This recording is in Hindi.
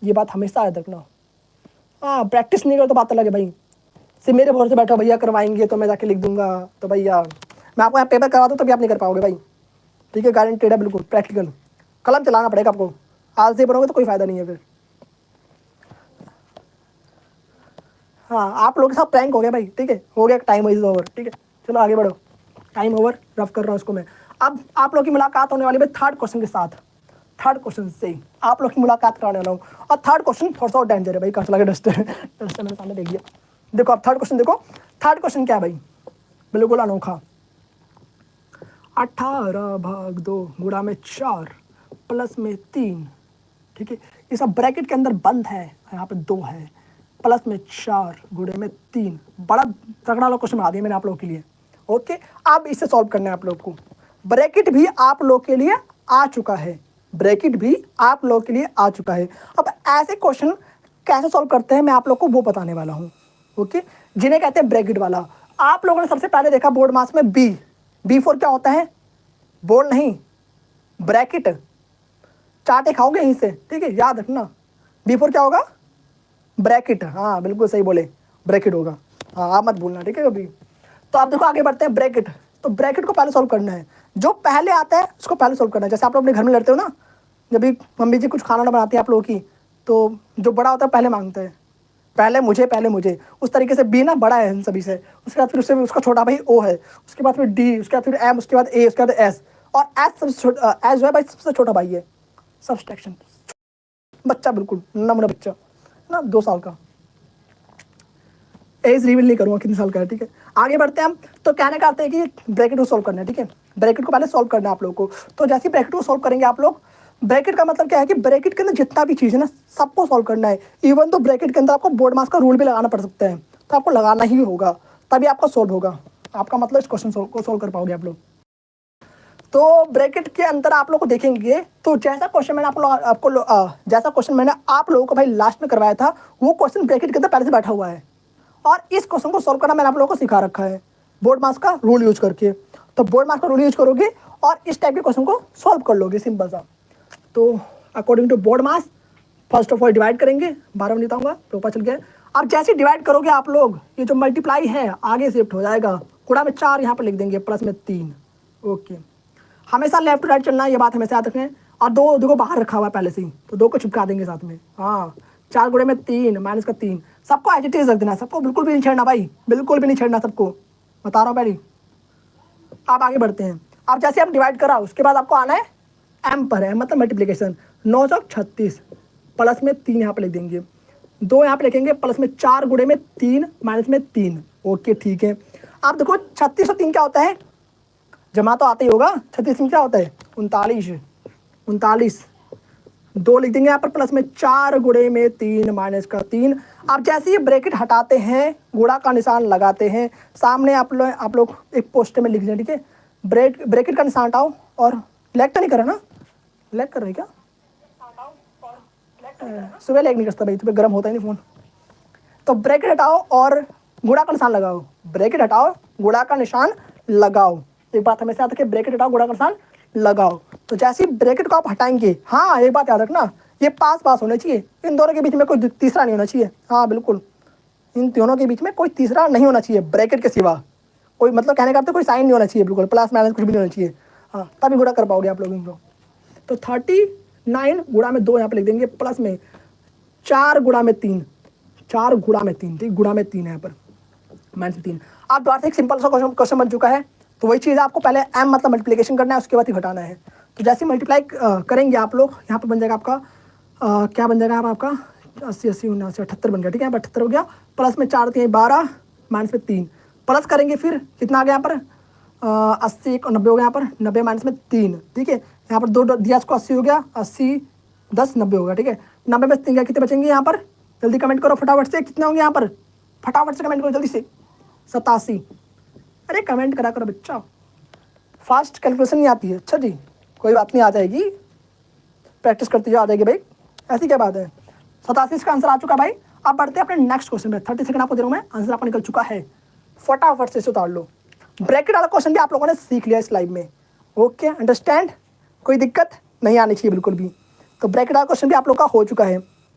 ये बात हमेशा याद रखना। हाँ, प्रैक्टिस नहीं करो तो बात अलग है भाई। सिर्फ मेरे भरोसे बैठो भैया करवाएंगे तो मैं जाके लिख दूंगा, तो भैया मैं आपको यहाँ पेपर करवा दूँ तभी आप नहीं कर पाओगे भाई। ठीक है, गारंटेड है बिल्कुल। प्रैक्टिकल कलम चलाना पड़ेगा आपको, आज से बनोगे तो कोई फ़ायदा नहीं है फिर। हाँ, आप लोगों के साथ प्रैंक हो गया भाई। ठीक है, हो गया, टाइम इज ओवर। ठीक है, चलो आगे बढ़ो, टाइम ओवर, रफ कर रहा हूँ उसको मैं। अब आप लोग की मुलाकात होने वाली है थर्ड क्वेश्चन के साथ। थर्ड क्वेश्चन से आप लोग की मुलाकात कराने वाला हूँ। और थर्ड क्वेश्चन थोड़ा सा डेंजर है भाई। कहाँ चला गया डस्टर? डस्टर मेरे सामने देख दिया। देखो आप थर्ड क्वेश्चन देखो। थर्ड क्वेश्चन क्या है भाई? बिल्कुल अनोखा। 18 भाग 2 गुणा में 4 प्लस में 3। ठीक है, ये सब ब्रैकेट के अंदर बंद है, यहाँ पे 2 है, प्लस में 4 गुणे में 3। बड़ा तगड़ा वाला क्वेश्चन बना दिया मैंने आप लोगों के लिए। ओके, अब इसे सॉल्व करना है आप लोग को। ब्रैकेट भी आप लोग के लिए आ चुका है, ब्रैकेट भी आप लोग के लिए आ चुका है। अब ऐसे क्वेश्चन कैसे सॉल्व करते हैं मैं आप लोग को वो बताने वाला हूँ। ओके, जिन्हें कहते हैं ब्रैकेट वाला। आप लोगों ने सबसे पहले देखा बोर्ड मास में बी फॉर क्या होता है? बोर्ड नहीं, ब्रैकेट। चाटे खाओगे यहीं से, ठीक है, याद रखना। बी फॉर क्या होगा? ब्रैकेट। हाँ बिल्कुल सही बोले, ब्रैकेट होगा। हाँ, आप मत भूलना, ठीक है कभी। तो आप देखो आगे बढ़ते हैं। ब्रैकेट, तो ब्रैकेट को पहले सॉल्व करना है, जो पहले आता है उसको पहले सॉल्व करना है। जैसे आप लोग अपने घर में लड़ते हो ना, जब भी मम्मी जी कुछ खाना ना बनाती है आप लोगों की, तो जो बड़ा होता है पहले मांगता है, पहले मुझे। उस तरीके से बी ना बड़ा है इन सभी से, उसके बाद फिर उससे उसका छोटा भाई ओ है, उसके बाद फिर डी, उसके बाद फिर एम, उसके बाद ए, उसके बाद एस, और एस सबसे छोटा, एस जो है भाई सबसे छोटा भाई है। सब्सट्रैक्शन, बच्चा, बिल्कुल नमूना बच्चा ना, 2 साल का। एज रिवील नहीं करूँगा कितने साल का है। ठीक है, आगे बढ़ते हैं हम। तो कहने का आते हैं कि ब्रैकेट को सॉल्व करना है। ठीक है, ब्रैकेट को पहले सॉल्व करना है आप लोगों को। तो जैसे ही ब्रैकेट को सॉल्व करेंगे आप लोग, ब्रैकेट का मतलब क्या है कि ब्रैकेट के अंदर जितना भी चीज़ है ना सबको सॉल्व करना है। इवन तो ब्रैकेट के अंदर आपको बोर्ड मास का रूल भी लगाना पड़ सकता है, तो आपको लगाना ही होगा, तभी आपका सॉल्व होगा। आपका मतलब इस क्वेश्चन को सॉल्व कर पाओगे आप लोग। तो ब्रैकेट के अंदर आप लोग को देखेंगे, तो जैसा क्वेश्चन मैंने जैसा क्वेश्चन मैंने आप लोगों को भाई लास्ट में करवाया था, वो क्वेश्चन ब्रैकेट के अंदर पहले से बैठा हुआ है। और इस क्वेश्चन को सॉल्व करना मैंने आप लोगों को सिखा रखा है बोर्ड मास का रूल यूज करके। तो बोर्ड मास का रूल यूज करोगे और इस टाइप के क्वेश्चन को सॉल्व कर लोगे, सिंपल सा। तो according to BODMAS first of all divide करेंगे, 12 में बताऊंगा तो पता चल गया। अब जैसे डिवाइड करोगे आप लोग, ये जो मल्टीप्लाई है आगे शिफ्ट हो जाएगा, गुणा में 4 यहाँ पर लिख देंगे, प्लस में 3। ओके, हमेशा लेफ्ट टू राइट चलना है, ये बात हमेशा याद रखें। और 2 देखो बाहर रखा हुआ है पहले से ही, तो 2 को चिपका देंगे साथ में। हाँ, 4 गुणे में 3 माइनस का 3, सबको एज इट इज रख देना, सबको बिल्कुल भी नहीं छेड़ना भाई, बिल्कुल भी नहीं छेड़ना सबको, बता रहा हूँ पहले। आप आगे बढ़ते हैं। अब जैसे आप डिवाइड करा, उसके बाद आपको आना है एम पर, है मतलब मल्टीप्लीकेशन। 9 चौक 36, प्लस में 3 यहाँ पर लिख देंगे, 2 यहाँ पे लिखेंगे, प्लस में 4 गुणे में 3 माइनस में 3। ओके ठीक है। आप देखो 36 और 3 क्या होता है? जमा तो आते ही होगा। 36 में क्या होता है? 39। 2 लिख देंगे यहाँ पर, प्लस में 4 गुणे में 3 माइनस का 3। आप जैसे ही ब्रैकेट हटाते हैं, गुणा का निशान लगाते हैं, सामने आप लोग एक पोस्ट में लिख लें। ठीक है, ब्रैकेट का निशान हटाओ, और लैग तो नहीं कर रहा ना? लैग कर रहे क्या? सुबह लैग नहीं करता भाई, तुम्हें गर्म होता ही नहीं फ़ोन। तो ब्रैकेट हटाओ और गुणा का निशान लगाओ, ब्रैकेट हटाओ गुणा का निशान लगाओ। एक बात हमेशा याद रखिए, ब्रैकेट हटाओ गुणा का निशान लगाओ। तो जैसे ही ब्रैकेट को आप हटाएंगे, हाँ एक बात याद रखना, ये पास होने चाहिए, इन दोनों के बीच में कोई तीसरा नहीं होना चाहिए। हाँ बिल्कुल, इन दोनों के बीच में कोई तीसरा नहीं होना चाहिए, ब्रैकेट के सिवा कोई, मतलब कहने का कोई साइन नहीं होना चाहिए, बिल्कुल प्लस माइनस कुछ भी नहीं होना चाहिए। हाँ, तभी गुणा कर पाओगे आप लोग इनको। तो 39 गुणा में 2 यहाँ पे लिख देंगे, प्लस में 4 गुणा में 3, 4 गुणा में 3, ठीक, गुणा में 3 है यहाँ पर, माइनस 3। आप द्वारा से एक सिंपल सा क्वेश्चन बन चुका है। तो वही चीज़ आपको पहले एम मतलब मल्टीप्लिकेशन करना है, उसके बाद ही घटाना है। तो जैसे मल्टीप्लाई करेंगे आप लोग, यहाँ पर बन जाएगा आपका क्या बन जाएगा आपका 80 80 79 78 बन गया। ठीक है, 78 हो गया, प्लस में 4 3 12 माइनस में 3, प्लस करेंगे फिर कितना आ गया यहाँ पर 80 90 हो गया यहाँ पर, 90 माइनस में 3। ठीक है, यहाँ पर 2 दिया, इसको 80 हो गया, 80 10 90 होगा। ठीक है, 90 में 3 कितने बचेंगे यहाँ पर? जल्दी कमेंट करो फटाफट से, कितने होंगे यहाँ पर? फटाफट से कमेंट करो जल्दी से। 87। अरे कमेंट करा करो बच्चा, फास्ट कैलकुलेशन नहीं आती है। अच्छा जी, कोई बात नहीं, आ जाएगी, प्रैक्टिस करती जाओ, आ जाएगी भाई, ऐसी क्या बात है। 87 का आंसर आ चुका भाई। अब बढ़ते हैं अपने नेक्स्ट क्वेश्चन में। 30 सेकंड आपको दे रहा हूँ मैं, आंसर आपको निकल चुका है, फटाफट से उतार लो। ब्रैकेट वाला क्वेश्चन भी आप लोगों ने सीख लिया इस लाइव में। ओके, अंडरस्टैंड, कोई दिक्कत नहीं आनी चाहिए बिल्कुल भी। तो ब्रैकेट वाला क्वेश्चन भी आप लोग का हो चुका है।